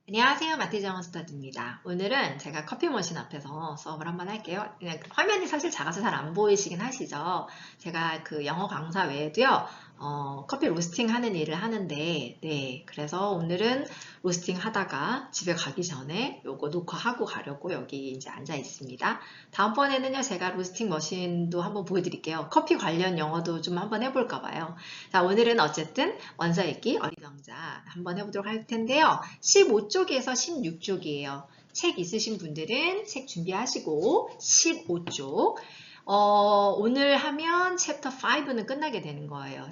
안녕하세요. 마티정 스터디입니다. 오늘은 제가 커피 머신 앞에서 수업을 한번 할게요. 그냥 화면이 사실 작아서 잘 안 보이시긴 하시죠? 제가 그 영어 강사 외에도요, 커피 로스팅 하는 일을 하는데, 네. 그래서 오늘은 로스팅 하다가 집에 가기 전에 요거 녹화하고 가려고 여기 이제 앉아 있습니다. 다음번에는요, 제가 로스팅 머신도 한번 보여드릴게요. 커피 관련 영어도 좀 한번 해볼까 봐요. 자, 오늘은 어쨌든 원서 읽기 어리광자 한번 해보도록 할 텐데요. 15쪽에서 16쪽이에요. 책 있으신 분들은 책 준비하시고 15쪽 오늘 하면 챕터 5는 끝나게 되는 거예요.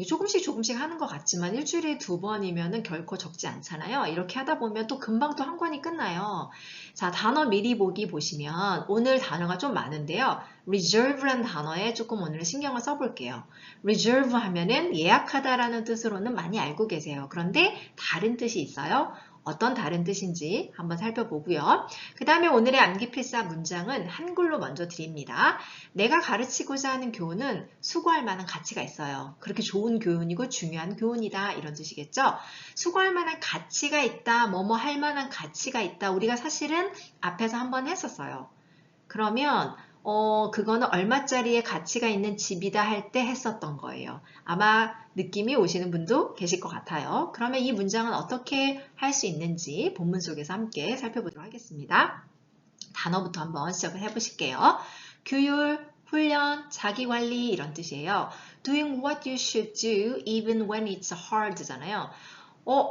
조금씩 하는 것 같지만 일주일에 2번이면 결코 적지 않잖아요. 이렇게 하다 보면 또 금방 또 한 권이 끝나요. 자, 단어 미리 보기 보시면 오늘 단어가 좀 많은데요. reserve라는 단어에 조금 오늘 신경을 써볼게요. reserve 하면은 예약하다라는 뜻으로는 많이 알고 계세요. 그런데 다른 뜻이 있어요. 어떤 다른 뜻인지 한번 살펴보고요. 그 다음에 오늘의 암기 필사 문장은 한글로 먼저 드립니다. 내가 가르치고자 하는 교훈은 수고할 만한 가치가 있어요. 그렇게 좋은 교훈이고 중요한 교훈이다 이런 뜻이겠죠. 수고할 만한 가치가 있다, 뭐뭐 할 만한 가치가 있다. 우리가 사실은 앞에서 한번 했었어요. 그러면 그거는 얼마짜리의 가치가 있는 집이다 할 때 했었던 거예요. 아마 느낌이 오시는 분도 계실 것 같아요. 그러면 이 문장은 어떻게 할 수 있는지 본문 속에서 함께 살펴보도록 하겠습니다. 단어부터 한번 시작을 해보실게요. 규율, 훈련, 자기관리 이런 뜻이에요. Doing what you should do even when it's hard잖아요.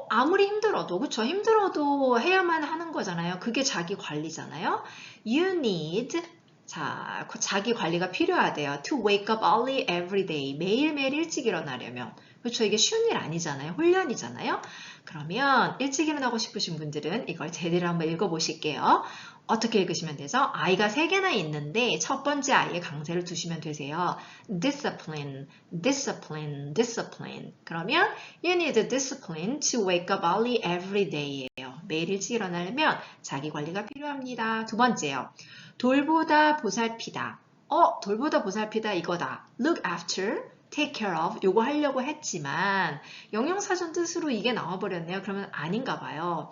아무리 힘들어도, 그쵸? 힘들어도 해야만 하는 거잖아요. 그게 자기 관리잖아요. You need, 자, 자기 관리가 필요하대요. To wake up early every day. 매일매일 일찍 일어나려면. 그렇죠. 이게 쉬운 일 아니잖아요. 훈련이잖아요. 그러면 일찍 일어나고 싶으신 분들은 이걸 제대로 한번 읽어보실게요. 어떻게 읽으시면 되죠? 아이가 3개나 있는데 첫 번째 아이의 강세를 두시면 되세요. Discipline, discipline, discipline. 그러면 You need discipline to wake up early every day예요. 매일 일찍 일어나려면 자기 관리가 필요합니다. 두 번째요. 돌보다 보살피다. 돌보다 보살피다 이거다. Look after, take care of 요거 하려고 했지만 영영사전 뜻으로 이게 나와버렸네요. 그러면 아닌가 봐요.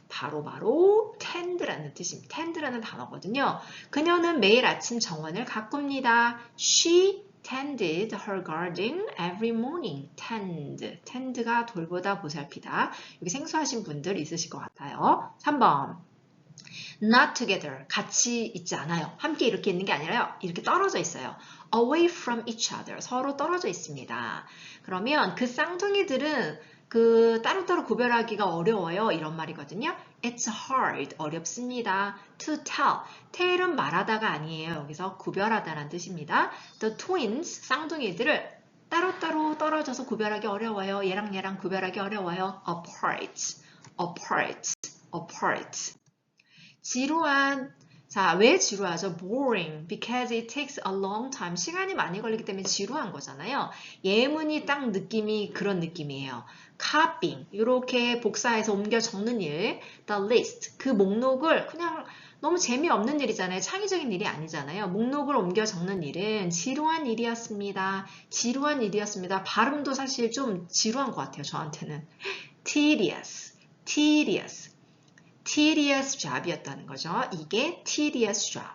바로 tend라는 뜻입니다. tend라는 단어거든요. 그녀는 매일 아침 정원을 가꿉니다. She tended her garden every morning. tend가 돌보다 보살피다. 여기 생소하신 분들 있으실 것 같아요. 3번. Not together. 같이 있지 않아요. 함께 이렇게 있는 게 아니라요. 이렇게 떨어져 있어요. Away from each other. 서로 떨어져 있습니다. 그러면 그 쌍둥이들은 그 따로따로 구별하기가 어려워요. 이런 말이거든요. It's hard. 어렵습니다. To tell. tell은 말하다가 아니에요. 여기서 구별하다라는 뜻입니다. The twins. 쌍둥이들을 따로따로 떨어져서 구별하기 어려워요. 얘랑 구별하기 어려워요. Apart. apart. apart. 지루한. 자, 왜 지루하죠? boring. because it takes a long time. 시간이 많이 걸리기 때문에 지루한 거잖아요. 예문이 딱 느낌이 그런 느낌이에요. copying. 이렇게 복사해서 옮겨 적는 일. the list. 그 목록을 그냥 너무 재미없는 일이잖아요. 창의적인 일이 아니잖아요. 목록을 옮겨 적는 일은 지루한 일이었습니다. 지루한 일이었습니다. 발음도 사실 좀 지루한 것 같아요. 저한테는. tedious. tedious. tedious job이었다는 거죠. 이게 tedious job.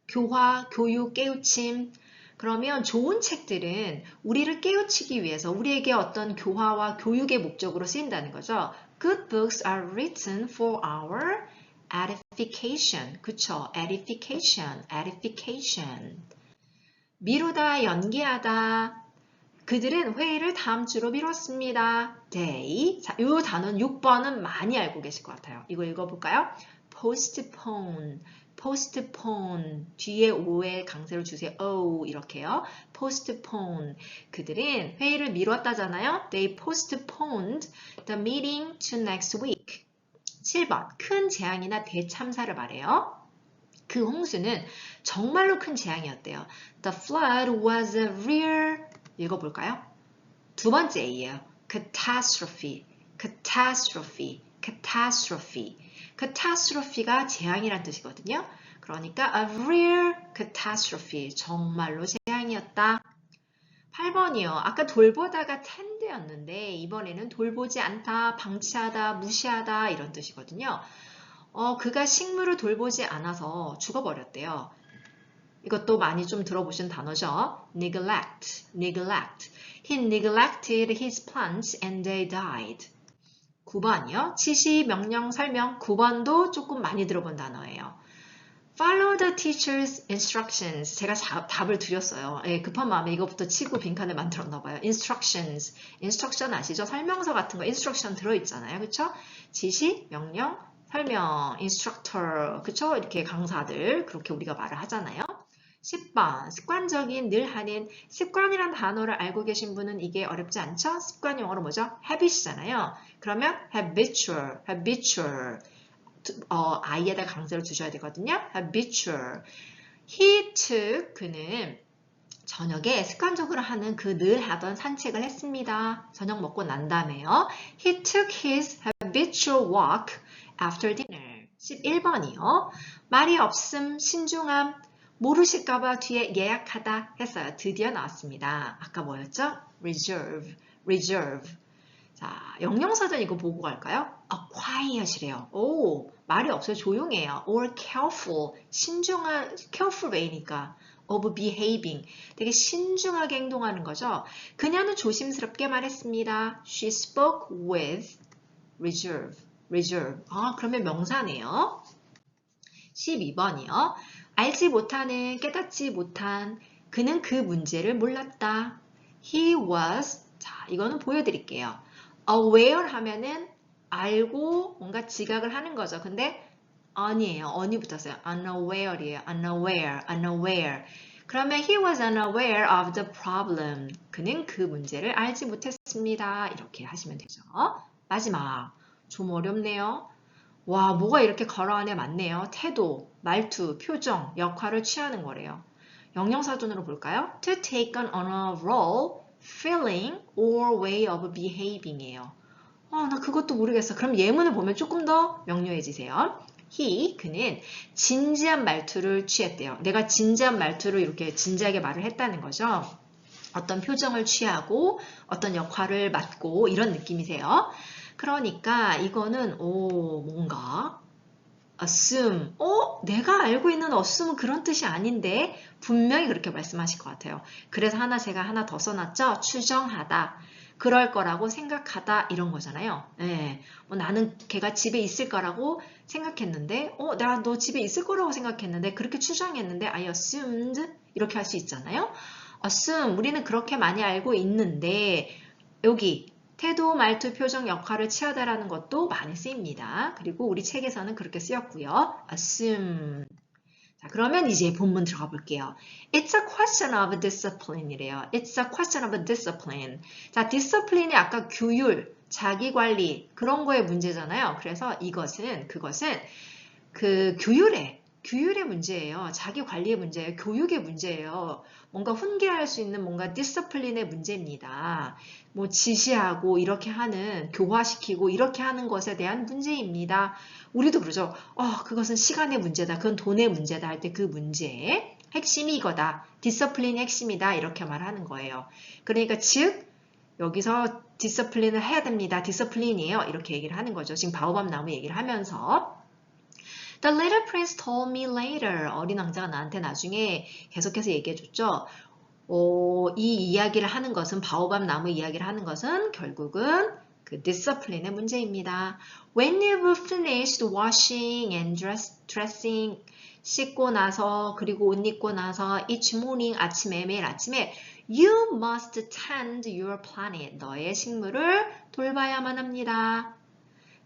교화, 교육, 깨우침. 그러면 좋은 책들은 우리를 깨우치기 위해서 우리에게 어떤 교화와 교육의 목적으로 쓰인다는 거죠. Good books are written for our edification. 그쵸? edification, edification. 미루다, 연기하다. 그들은 회의를 다음 주로 미뤘습니다. day. 자, 이 단어는 6번은 많이 알고 계실 것 같아요. 이거 읽어볼까요? postpone. postpone. 뒤에 o에 강세를 주세요. o 이렇게요. postpone. 그들은 회의를 미뤘다잖아요. They postponed the meeting to next week. 7번. 큰 재앙이나 대참사를 말해요. 그 홍수는 정말로 큰 재앙이었대요. The flood was a real 읽어볼까요? 두 번째 A예요. catastrophe, catastrophe, catastrophe. catastrophe가 재앙이란 뜻이거든요. 그러니까 a real catastrophe, 정말로 재앙이었다. 8번이요. 아까 돌보다가 tend였는데 이번에는 돌보지 않다, 방치하다, 무시하다 이런 뜻이거든요. 그가 식물을 돌보지 않아서 죽어버렸대요. 이것도 많이 좀 들어보신 단어죠. neglect, neglect. He neglected his plants and they died. 9번이요. 지시, 명령, 설명. 9번도 조금 많이 들어본 단어예요. Follow the teacher's instructions. 제가 답을 드렸어요. 예, 급한 마음에 이것부터 치고 빈칸을 만들었나 봐요. Instructions. Instruction 아시죠? 설명서 같은 거 instruction 들어있잖아요. 그쵸? 지시, 명령, 설명, instructor. 그쵸? 이렇게 강사들. 그렇게 우리가 말을 하잖아요. 10번. 습관적인, 늘 하는. 습관이란 단어를 알고 계신 분은 이게 어렵지 않죠? 습관 영어로 뭐죠? habit이잖아요. 그러면 habitual, habitual. I에다 강세를 두셔야 되거든요. habitual. He took, 그는 저녁에 습관적으로 하는 그 늘 하던 산책을 했습니다. 저녁 먹고 난 다음에요. He took his habitual walk after dinner. 11번이요. 말이 없음, 신중함, 모르실까봐 뒤에 예약하다 했어요. 드디어 나왔습니다. 아까 뭐였죠? reserve, reserve. 자, 영영사전 이거 보고 갈까요? quiet이래요. 오, 말이 없어요. 조용해요. or careful, 신중한, careful way니까 of behaving, 되게 신중하게 행동하는 거죠. 그녀는 조심스럽게 말했습니다. She spoke with reserve, reserve. 그러면 명사네요. 12번이요. 알지 못하는, 깨닫지 못한, 그는 그 문제를 몰랐다. He was, 자, 이거는 보여드릴게요. aware 하면은 알고 뭔가 지각을 하는 거죠. 근데 aren이에요. on이 붙었어요. unaware이에요. unaware, unaware. 그러면 he was unaware of the problem. 그는 그 문제를 알지 못했습니다. 이렇게 하시면 되죠. 마지막. 좀 어렵네요. 와, 뭐가 이렇게 괄호 안에 많네요. 태도, 말투, 표정, 역할을 취하는 거래요. 영영사전으로 볼까요? To take on a role, feeling, or way of behaving이에요. 나 그것도 모르겠어. 그럼 예문을 보면 조금 더 명료해지세요. He, 그는 진지한 말투를 취했대요. 내가 진지한 말투로 이렇게 진지하게 말을 했다는 거죠. 어떤 표정을 취하고 어떤 역할을 맡고 이런 느낌이세요. 그러니까 이거는 뭔가 assume, 내가 알고 있는 assume은 그런 뜻이 아닌데 분명히 그렇게 말씀하실 것 같아요. 그래서 제가 하나 더 써놨죠. 추정하다, 그럴 거라고 생각하다 이런 거잖아요. 네. 나는 걔가 집에 있을 거라고 생각했는데 너 집에 있을 거라고 생각했는데 그렇게 추정했는데 I assumed 이렇게 할 수 있잖아요. assume, 우리는 그렇게 많이 알고 있는데 여기 태도, 말투, 표정, 역할을 취하다라는 것도 많이 쓰입니다. 그리고 우리 책에서는 그렇게 쓰였고요. assume. 자, 그러면 이제 본문 들어가 볼게요. It's a question of discipline이래요. It's a question of discipline. 자, discipline이 아까 규율, 자기관리 그런 거의 문제잖아요. 그래서 그것은 그 규율의 문제예요. 자기 관리의 문제예요. 교육의 문제예요. 뭔가 훈계할 수 있는 뭔가 디스플린의 문제입니다. 뭐 지시하고 이렇게 하는, 교화시키고 이렇게 하는 것에 대한 문제입니다. 우리도 그러죠. 그것은 시간의 문제다. 그건 돈의 문제다 할 때 그 문제의 핵심이 이거다. 디스플린의 핵심이다. 이렇게 말하는 거예요. 그러니까 즉 여기서 디스플린을 해야 됩니다. 디스플린이에요. 이렇게 얘기를 하는 거죠. 지금 바오밥 나무 얘기를 하면서 The little prince told me later. 어린 왕자가 나한테 나중에 계속해서 얘기해줬죠. 이 이야기를 하는 것은 바오밥 나무 이야기를 하는 것은 결국은 그 discipline의 문제입니다. When you've finished washing and dressing, 씻고 나서 그리고 옷 입고 나서 each morning 아침에 매일 아침에 you must tend your planet. 너의 식물을 돌봐야만 합니다.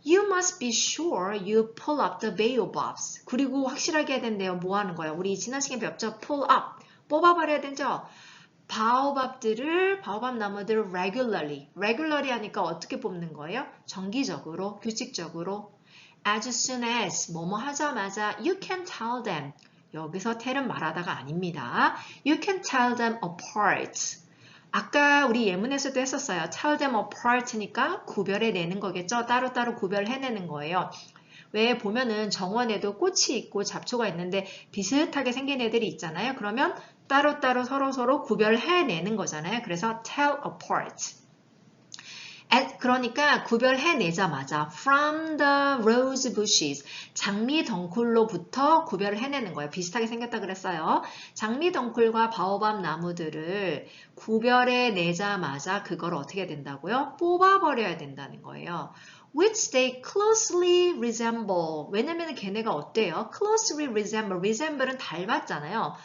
You must be sure you pull up the baobabs. 그리고 확실하게 해야 된대요. 뭐 하는 거예요? 우리 지난 시간에 배웠죠? pull up. 뽑아버려야 되죠? 바오밥 나무들을 regularly 하니까 어떻게 뽑는 거예요? 정기적으로, 규칙적으로. As soon as, 뭐뭐 하자마자, you can tell them. 여기서 tell은 말하다가 아닙니다. You can tell them apart. 아까 우리 예문에서도 했었어요. tell them apart니까 구별해내는 거겠죠. 따로따로 구별해내는 거예요. 왜 보면은 정원에도 꽃이 있고 잡초가 있는데 비슷하게 생긴 애들이 있잖아요. 그러면 따로따로 서로서로 구별해내는 거잖아요. 그래서 tell apart. 그러니까 구별해내자마자 from the rose bushes, 장미 덩쿨로부터 구별을 해내는 거예요. 비슷하게 생겼다 그랬어요. 장미 덩쿨과 바오밥 나무들을 구별해내자마자 그걸 어떻게 된다고요? 뽑아버려야 된다는 거예요. Which they closely resemble. 왜냐면 걔네가 어때요? Closely resemble. resemble은 닮았잖아요.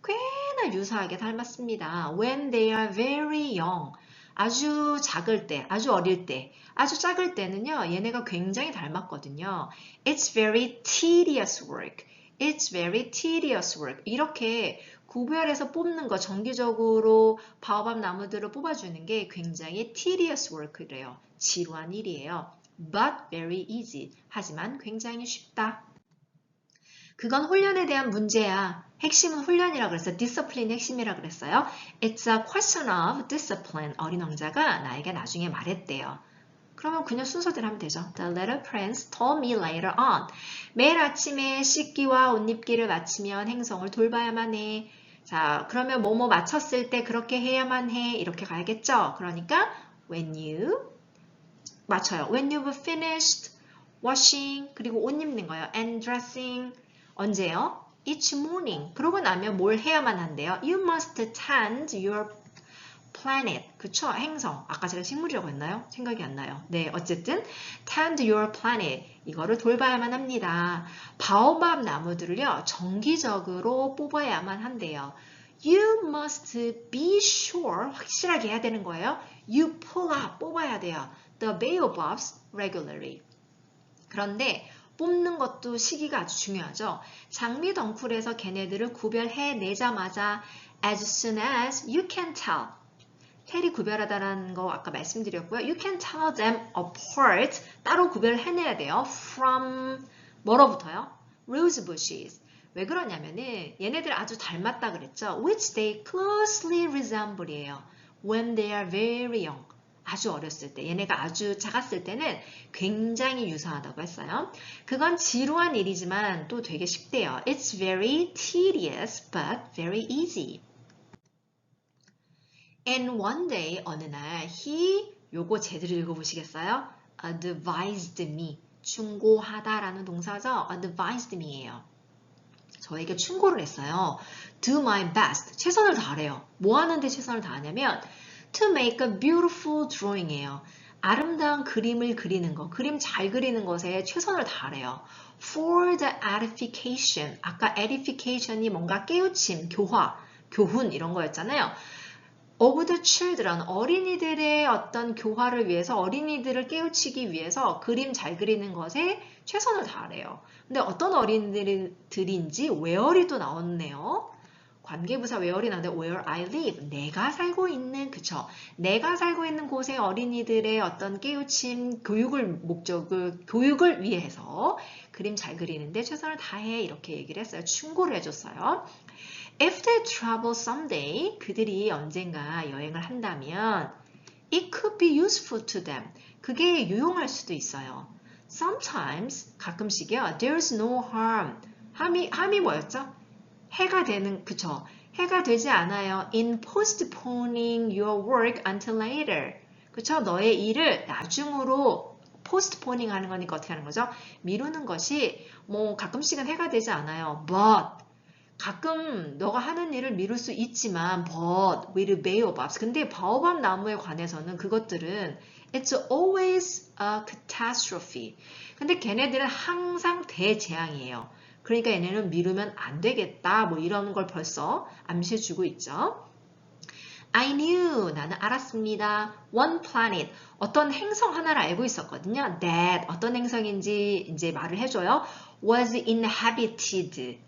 꽤나 유사하게 닮았습니다. When they are very young. 아주 작을 때, 아주 어릴 때, 아주 작을 때는요, 얘네가 굉장히 닮았거든요. It's very tedious work. It's very tedious work. 이렇게 구별해서 뽑는 거, 정기적으로 바오밥 나무들을 뽑아주는 게 굉장히 tedious work래요. 지루한 일이에요. But very easy. 하지만 굉장히 쉽다. 그건 훈련에 대한 문제야. 핵심은 훈련이라고 그랬어요. discipline 핵심이라고 그랬어요. It's a question of discipline. 어린 왕자가 나에게 나중에 말했대요. 그러면 그냥 순서대로 하면 되죠. The little prince told me later on. 매일 아침에 씻기와 옷 입기를 마치면 행성을 돌봐야만 해. 자, 그러면 뭐뭐 마쳤을 때 그렇게 해야만 해. 이렇게 가야겠죠. 그러니까 when you 맞춰요. When you've finished washing 그리고 옷 입는 거예요. and dressing 언제요? Each morning. 그러고 나면 뭘 해야만 한대요? You must tend your planet. 그쵸? 행성. 아까 제가 식물이라고 했나요? 생각이 안 나요. 네, 어쨌든 tend your planet. 이거를 돌봐야만 합니다. 바오밥 나무들을요. 정기적으로 뽑아야만 한대요. You must be sure. 확실하게 해야 되는 거예요. You pull up. 뽑아야 돼요. The baobabs regularly. 그런데 뽑는 것도 시기가 아주 중요하죠. 장미 덩쿨에서 걔네들을 구별해내자마자 as soon as you can tell. 텔이 구별하다라는 거 아까 말씀드렸고요. You can tell them apart. 따로 구별해내야 돼요. From 뭐로부터요? Rose bushes. 왜 그러냐면은 얘네들 아주 닮았다 그랬죠. Which they closely resemble이에요. When they are very young. 아주 어렸을 때, 얘네가 아주 작았을 때는 굉장히 유사하다고 했어요. 그건 지루한 일이지만 또 되게 쉽대요. It's very tedious but very easy. And one day, 어느 날, he, 요거 제대로 읽어보시겠어요? advised me, 충고하다라는 동사죠. advised me예요. 저에게 충고를 했어요. Do my best, 최선을 다하래요. 뭐 하는데 최선을 다하냐면 to make a beautiful drawing이에요. 아름다운 그림을 그리는 거, 그림 잘 그리는 것에 최선을 다하래요. For the edification, 아까 edification이 뭔가 깨우침, 교화, 교훈 이런 거였잖아요. Of the children, 어린이들의 어떤 교화를 위해서, 어린이들을 깨우치기 위해서 그림 잘 그리는 것에 최선을 다하래요. 근데 어떤 어린이들인지 where이 또 나왔네요. 관계부사 where이 나오는데 where I live, 내가 살고 있는, 그쵸? 내가 살고 있는 곳의 어린이들의 어떤 깨우침, 교육을 위해서 그림 잘 그리는데 최선을 다해 이렇게 얘기를 했어요. 충고를 해줬어요. If they travel someday, 그들이 언젠가 여행을 한다면 it could be useful to them. 그게 유용할 수도 있어요. Sometimes, 가끔씩이요. There's no harm. 함이 뭐였죠? 해가 되는, 그쵸? 해가 되지 않아요. In postponing your work until later. 그쵸? 너의 일을 나중으로 postponing 하는 거니까 어떻게 하는 거죠? 미루는 것이 뭐 가끔씩은 해가 되지 않아요. But 가끔 너가 하는 일을 미룰 수 있지만 but with baobabs. 근데 바오밥 나무에 관해서는 그것들은 it's always a catastrophe. 근데 걔네들은 항상 대재앙이에요. 그러니까 얘네는 미루면 안 되겠다. 뭐 이런 걸 벌써 암시해주고 있죠. I knew, 나는 알았습니다. One planet, 어떤 행성 하나를 알고 있었거든요. That, 어떤 행성인지 이제 말을 해줘요. Was inhabited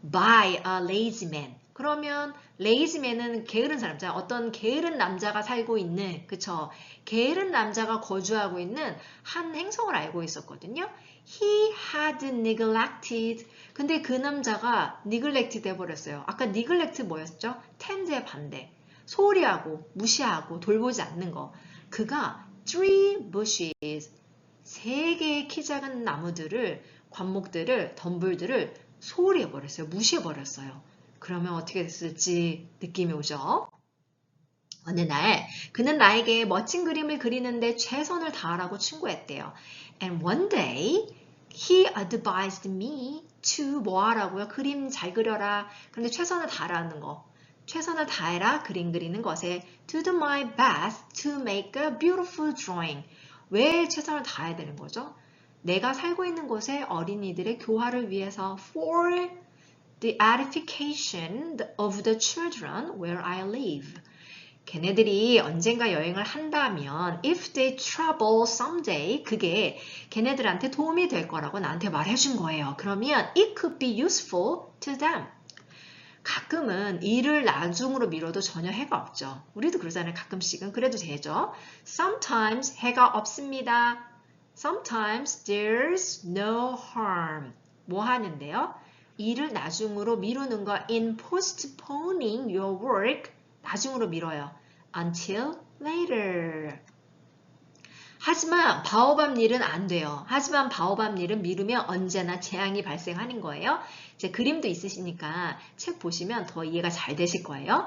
by a lazy man. 그러면 lazy man은 게으른 사람이잖아요. 어떤 게으른 남자가 살고 있는, 그쵸? 게으른 남자가 거주하고 있는 한 행성을 알고 있었거든요. He had neglected. 근데 그 남자가 neglected 해버렸어요. 아까 neglect 뭐였죠? tend의 반대. 소홀히 하고, 무시하고, 돌보지 않는 거. 그가 3 bushes, 3개의 키 작은 나무들을, 관목들을, 덤불들을 소홀히 해버렸어요. 무시해버렸어요. 그러면 어떻게 됐을지 느낌이 오죠? 어느 날 그는 나에게 멋진 그림을 그리는데 최선을 다하라고 충고했대요. And one day he advised me to 뭐 하라고요? 그림 잘 그려라. 그런데 최선을 다하라는 거. 최선을 다해라 그림 그리는 것에 to do my best to make a beautiful drawing. 왜 최선을 다해야 되는 거죠? 내가 살고 있는 곳의 어린이들의 교화를 위해서 for the edification of the children where I live. 걔네들이 언젠가 여행을 한다면 if they travel someday 그게 걔네들한테 도움이 될 거라고 나한테 말해준 거예요. 그러면 it could be useful to them. 가끔은 일을 나중으로 미뤄도 전혀 해가 없죠. 우리도 그러잖아요. 가끔씩은 그래도 되죠. Sometimes 해가 없습니다. Sometimes there's no harm. 뭐 하는데요? 일을 나중으로 미루는 거 in postponing your work 나중으로 미뤄요. Until later. 하지만 바오밥 일은 안 돼요. 하지만 바오밥 일은 미루면 언제나 재앙이 발생하는 거예요. 이제 그림도 있으시니까 책 보시면 더 이해가 잘 되실 거예요.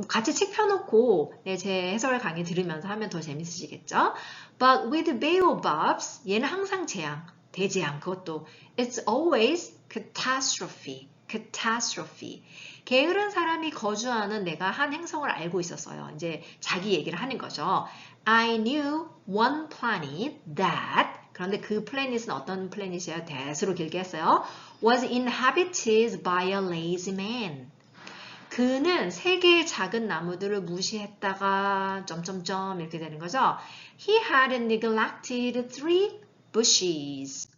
같이 책 펴놓고 제 해설 강의 들으면서 하면 더 재밌으시겠죠? But with baobabs, 얘는 항상 재앙, 대재앙 그것도 it's always catastrophe. catastrophe. 게으른 사람이 거주하는 내가 한 행성을 알고 있었어요. 이제 자기 얘기를 하는 거죠. I knew one planet that 그런데 그 플래닛은 어떤 플래닛이에요? that으로 길게 했어요. was inhabited by a lazy man. 그는 세 개의 작은 나무들을 무시했다가 점점점 이렇게 되는 거죠. He had neglected 3 bushes.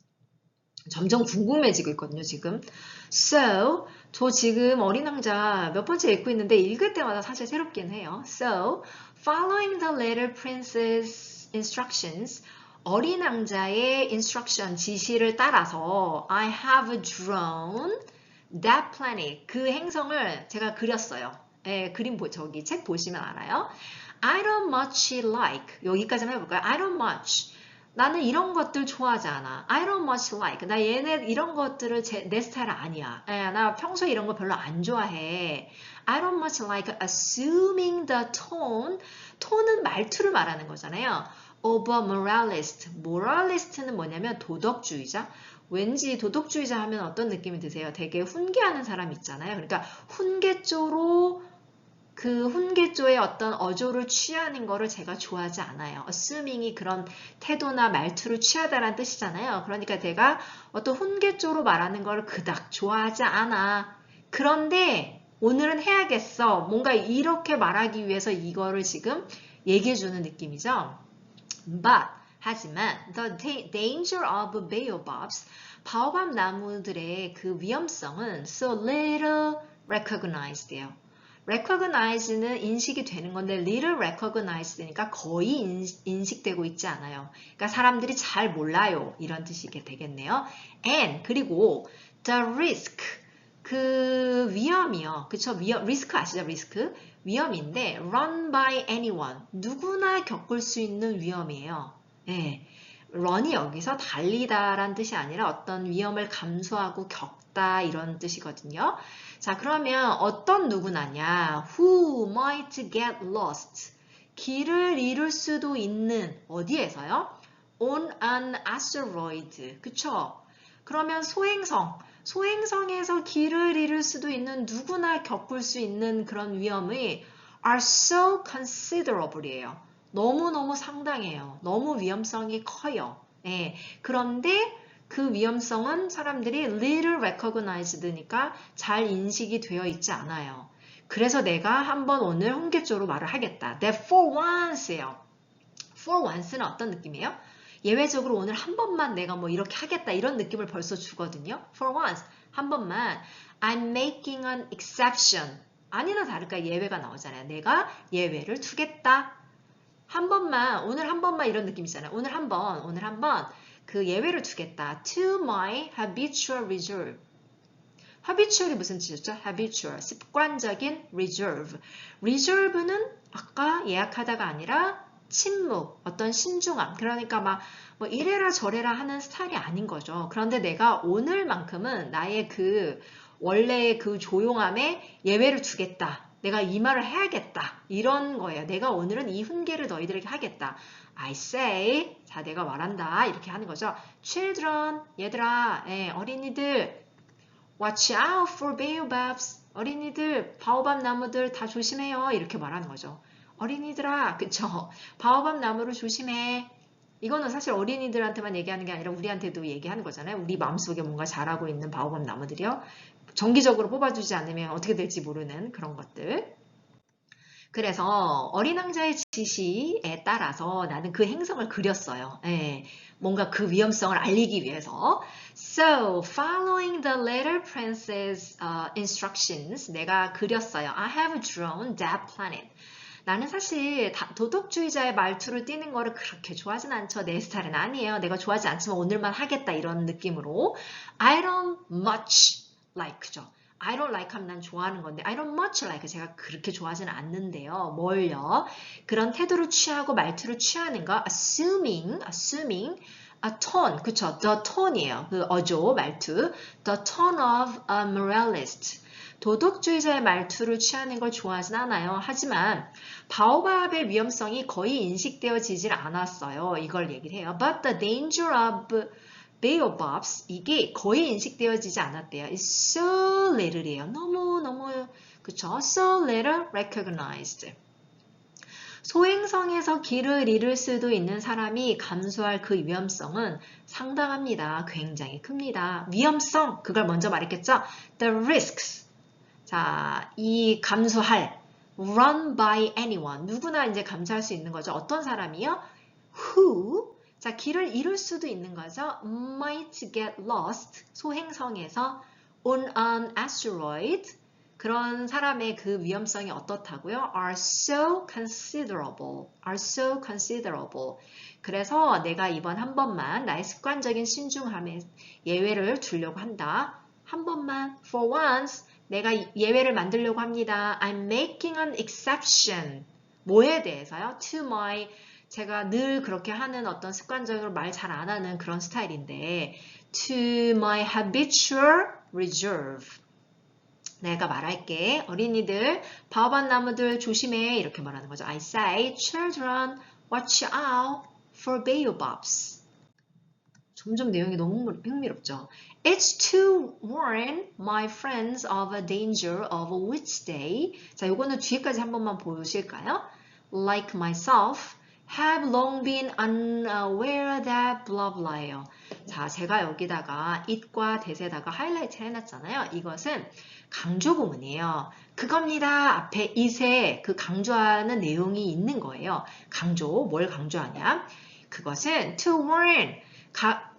점점 궁금해지고 있거든요, 지금. So, 저 지금 어린 왕자 몇 번째 읽고 있는데 읽을 때마다 사실 새롭긴 해요. So, following the little princess instructions, 어린 왕자의 instruction, 지시를 따라서 I have drawn that planet, 그 행성을 제가 그렸어요. 예, 그림 저기 책 보시면 알아요. I don't much like, 여기까지만 해볼까요? I don't much. 나는 이런 것들 좋아하지 않아. I don't much like. 나 얘네 이런 것들을 내 스타일 아니야. 나 평소에 이런 거 별로 안 좋아해. I don't much like assuming the tone. 톤은 말투를 말하는 거잖아요. Of a moralist. moralist는 뭐냐면 도덕주의자. 왠지 도덕주의자 하면 어떤 느낌이 드세요? 되게 훈계하는 사람 있잖아요. 그러니까 훈계조로 그 훈계조의 어떤 어조를 취하는 거를 제가 좋아하지 않아요. assuming이 그런 태도나 말투를 취하다라는 뜻이잖아요. 그러니까 제가 어떤 훈계조로 말하는 걸 그닥 좋아하지 않아. 그런데 오늘은 해야겠어. 뭔가 이렇게 말하기 위해서 이거를 지금 얘기해주는 느낌이죠. But 하지만 the danger of baobabs 바오밥 나무들의 그 위험성은 so little recognized예요. recognize는 인식이 되는 건데 little recognized니까 거의 인식되고 있지 않아요. 그러니까 사람들이 잘 몰라요. 이런 뜻이 되겠네요. And 그리고 the risk 그 위험이요. 그쵸? 리스크 아시죠? 리스크? 위험인데 run by anyone 누구나 겪을 수 있는 위험이에요. 네. run이 여기서 달리다란 뜻이 아니라 어떤 위험을 감수하고 겪다 이런 뜻이거든요. 자, 그러면 어떤 누구나냐? Who might get lost? 길을 잃을 수도 있는 어디에서요? On an asteroid. 그쵸? 그러면 소행성에서 길을 잃을 수도 있는 누구나 겪을 수 있는 그런 위험이 are so considerable이에요. 너무너무 상당해요. 너무 위험성이 커요. 네. 그런데 그 위험성은 사람들이 little recognized니까 잘 인식이 되어 있지 않아요. 그래서 내가 한번 오늘 훈계조로 말을 하겠다. That for once예요. For once는 어떤 느낌이에요? 예외적으로 오늘 한 번만 내가 뭐 이렇게 하겠다 이런 느낌을 벌써 주거든요. For once 한 번만 I'm making an exception. 아니나 다를까 예외가 나오잖아요. 내가 예외를 두겠다. 한 번만 오늘 한 번만 이런 느낌이잖아요. 오늘 한 번 그 예외를 두겠다. To my habitual reserve. habitual이 무슨 뜻이었죠? habitual, 습관적인 reserve. reserve는 아까 예약하다가 아니라 침묵, 어떤 신중함. 그러니까 막 뭐 이래라 저래라 하는 스타일이 아닌 거죠. 그런데 내가 오늘만큼은 나의 그 원래 그 조용함에 예외를 두겠다. 내가 이 말을 해야겠다. 이런 거예요. 내가 오늘은 이 훈계를 너희들에게 하겠다. I say, 자 내가 말한다. 이렇게 하는 거죠. Children, 얘들아, 어린이들, watch out for baobabs. 어린이들, 바오밥 나무들 다 조심해요. 이렇게 말하는 거죠. 어린이들아, 그쵸? 바오밥 나무를 조심해. 이거는 사실 어린이들한테만 얘기하는 게 아니라 우리한테도 얘기하는 거잖아요. 우리 마음속에 뭔가 자라고 있는 바오밥 나무들이요. 정기적으로 뽑아주지 않으면 어떻게 될지 모르는 그런 것들. 그래서 어린 왕자의 지시에 따라서 나는 그 행성을 그렸어요. 뭔가 그 위험성을 알리기 위해서. So, following the little prince's instructions, 내가 그렸어요. I have drawn that planet. 나는 사실 도덕주의자의 말투를 띠는 거를 그렇게 좋아하진 않죠. 내 스타일은 아니에요. 내가 좋아하지 않지만 오늘만 하겠다 이런 느낌으로. I don't much like죠. I don't like 하면 난 좋아하는 건데 I don't much like 제가 그렇게 좋아하지는 않는데요. 뭘요? 그런 태도를 취하고 말투를 취하는 거 assuming a tone, 그쵸? The tone이에요. 그 어조, 말투. The tone of a moralist. 도덕주의자의 말투를 취하는 걸 좋아하진 않아요. 하지만 바오밥의 위험성이 거의 인식되어지질 않았어요. 이걸 얘기를 해요. But the danger of baobabs, 이게 거의 인식되어지지 않았대요. It's so little이에요. 너무 그쵸? So little recognized. 소행성에서 길을 잃을 수도 있는 사람이 감수할 그 위험성은 상당합니다. 굉장히 큽니다. 위험성, 그걸 먼저 말했겠죠? The risks. 자, 이 감수할 run by anyone. 누구나 이제 감수할 수 있는 거죠. 어떤 사람이요? Who. 자, 길을 잃을 수도 있는 거죠. Might get lost. 소행성에서 on an asteroid. 그런 사람의 그 위험성이 어떻다고요? Are so considerable. Are so considerable. 그래서 내가 이번 한 번만 나의 습관적인 신중함에 예외를 두려고 한다. 한 번만. For once. 내가 예외를 만들려고 합니다. I'm making an exception. 뭐에 대해서요? To my, 제가 늘 그렇게 하는 어떤 습관적으로 말 잘 안 하는 그런 스타일인데 to my habitual reserve. 내가 말할게. 어린이들, 바오밥 나무들 조심해. 이렇게 말하는 거죠. I say, children, watch out for baobabs. 점점 내용이 너무 흥미롭죠. It's to warn my friends of a danger of which they, 자, 요거는 뒤에까지 한 번만 보실까요? Like myself, have long been unaware that blah blah예요. 자, 제가 여기다가 it과 that에다가 하이라이트 해놨잖아요. 이것은 강조 구문이에요. 그겁니다. 앞에 it에 그 강조하는 내용이 있는 거예요. 강조, 뭘 강조하냐? 그것은 to warn,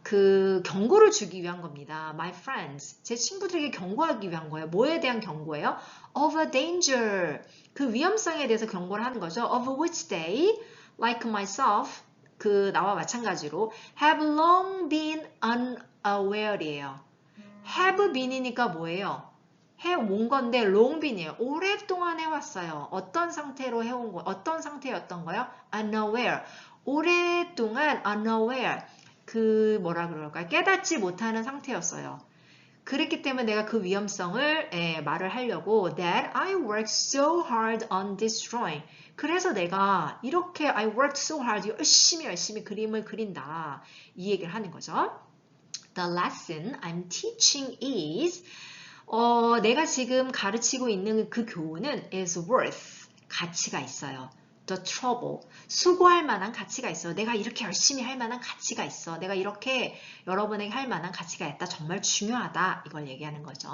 그 경고를 주기 위한 겁니다. My friends, 제 친구들에게 경고하기 위한 거예요. 뭐에 대한 경고예요? Of a danger, 그 위험성에 대해서 경고를 하는 거죠. Of which they, like myself, 그 나와 마찬가지로 have long been unaware이에요. have been이니까 뭐예요? 해온 건데 long been이에요. 오랫동안 해왔어요. 어떤 상태로 해온 거, 어떤 상태였던 거요? Unaware, 오랫동안 unaware. 그 뭐라 그럴까요? 깨닫지 못하는 상태였어요. 그랬기 때문에 내가 그 위험성을 말을 하려고 that I worked so hard on this drawing. 그래서 내가 이렇게 I worked so hard, 열심히 그림을 그린다. 이 얘기를 하는 거죠. The lesson I'm teaching is 내가 지금 가르치고 있는 그 교훈은 is worth, 가치가 있어요. The trouble, 수고할 만한 가치가 있어. 내가 이렇게 열심히 할 만한 가치가 있어. 내가 이렇게 여러분에게 할 만한 가치가 있다. 정말 중요하다. 이걸 얘기하는 거죠.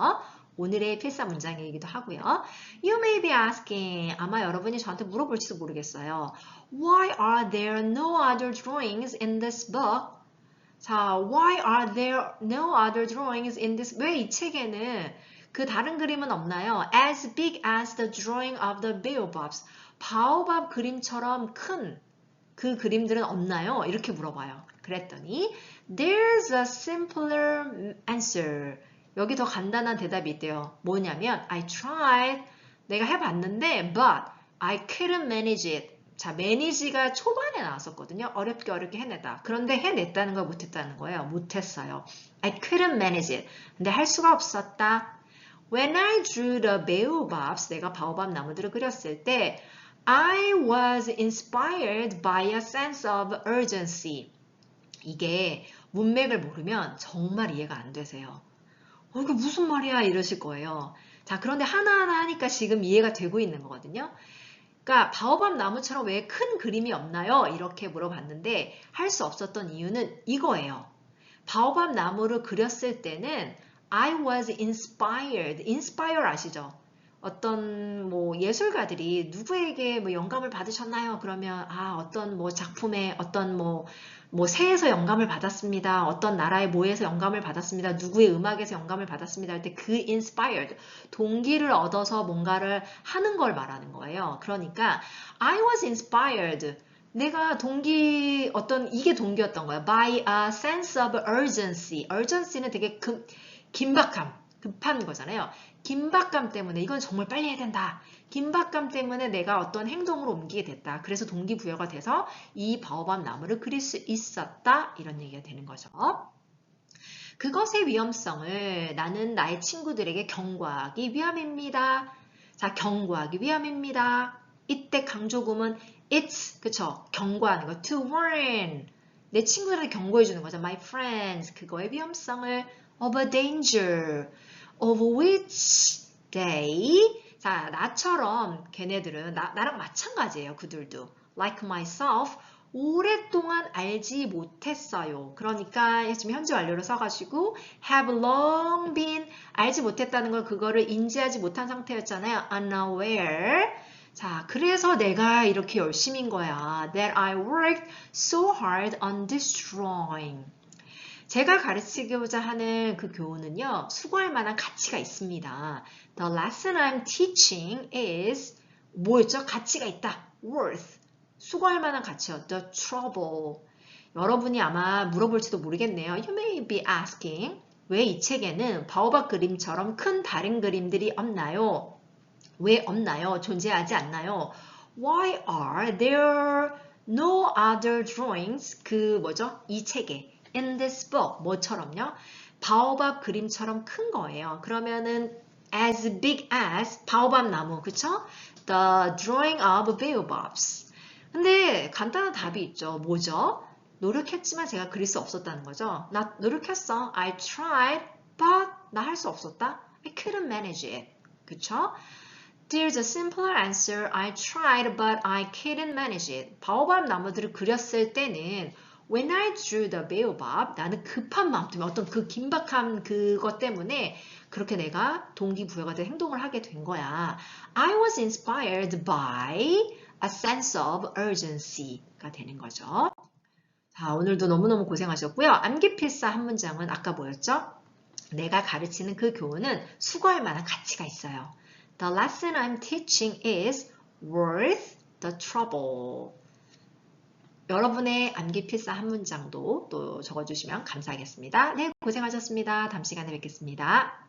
오늘의 필사 문장이기도 하고요. You may be asking, 아마 여러분이 저한테 물어볼지도 모르겠어요. Why are there no other drawings in this book? 자, why are there no other drawings in this? 왜 이 책에는 그 다른 그림은 없나요? As big as the drawing of the baobabs. 바오밥 그림처럼 큰 그 그림들은 없나요? 이렇게 물어봐요. 그랬더니 There's a simpler answer. 여기 더 간단한 대답이 있대요. 뭐냐면 I tried. 내가 해봤는데 but I couldn't manage it. 자, manage가 초반에 나왔었거든요. 어렵게 해내다. 그런데 해냈다는 거 못했다는 거예요. 못했어요. I couldn't manage it. 근데 할 수가 없었다. When I drew the baobabs, 내가 바오밥 나무들을 그렸을 때 I was inspired by a sense of urgency. 이게 문맥을 모르면 정말 이해가 안 되세요. 이게 무슨 말이야 이러실 거예요. 자, 그런데 하나하나 하니까 지금 이해가 되고 있는 거거든요. 그러니까 바오밥 나무처럼 왜 큰 그림이 없나요? 이렇게 물어봤는데 할 수 없었던 이유는 이거예요. 바오밥 나무를 그렸을 때는 I was inspired. inspire 아시죠? 어떤 뭐 예술가들이 누구에게 뭐 영감을 받으셨나요? 그러면 어떤 뭐 작품에 어떤 뭐 새에서 영감을 받았습니다. 어떤 나라의 모에서 영감을 받았습니다. 누구의 음악에서 영감을 받았습니다. 할 때 그 inspired 동기를 얻어서 뭔가를 하는 걸 말하는 거예요. 그러니까 I was inspired. 내가 이게 동기였던 거야. By a sense of urgency. urgency는 되게 급한 거잖아요. 긴박감 때문에 이건 정말 빨리 해야 된다. 긴박감 때문에 내가 어떤 행동으로 옮기게 됐다. 그래서 동기부여가 돼서 이 바오밥 나무를 그릴 수 있었다. 이런 얘기가 되는 거죠. 그것의 위험성을 나는 나의 친구들에게 경고하기 위함입니다. 자, 경고하기 위함입니다. 이때 강조구문 it's, 그쵸? 경고하는 거. to warn. 내 친구들한테 경고해 주는 거죠. my friends. 그거의 위험성을 of a danger. of which they. 자, 나처럼 걔네들은 나랑 마찬가지예요. 그들도. like myself. 오랫동안 알지 못했어요. 그러니까 지금 현재 완료로 써가지고 have long been 알지 못했다는 걸 그거를 인지하지 못한 상태였잖아요. unaware. 자, 그래서 내가 이렇게 열심인 거야. That I worked so hard on this drawing. 제가 가르치고자 하는 그 교훈은요. 수고할 만한 가치가 있습니다. The lesson I'm teaching is 뭐였죠? 가치가 있다. worth. 수고할 만한 가치요. The trouble. 여러분이 아마 물어볼지도 모르겠네요. You may be asking. 왜 이 책에는 바오밥 그림처럼 큰 다른 그림들이 없나요? 왜 없나요? 존재하지 않나요? Why are there no other drawings? 이 책에 in this book 뭐처럼요? 바오밥 그림처럼 큰 거예요. 그러면은 as big as 바오밥 나무, 그쵸? The drawing of baobabs. 근데 간단한 답이 있죠. 뭐죠? 노력했지만 제가 그릴 수 없었다는 거죠. 나 노력했어. I tried, but 나 할 수 없었다. I couldn't manage it. 그쵸? There's a simpler answer. I tried, but I couldn't manage it. 바오밥 나무들을 그렸을 때는 When I drew the baobab, 나는 급한 마음 때문에 어떤 그 긴박한 그것 때문에 그렇게 내가 동기부여가 된 행동을 하게 된 거야. I was inspired by a sense of urgency가 되는 거죠. 자, 오늘도 너무너무 고생하셨고요. 암기필사 한 문장은 아까 뭐였죠? 내가 가르치는 그 교훈은 수고할 만한 가치가 있어요. The lesson I'm teaching is worth the trouble. 여러분의 암기필사 한 문장도 또 적어주시면 감사하겠습니다. 네, 고생하셨습니다. 다음 시간에 뵙겠습니다.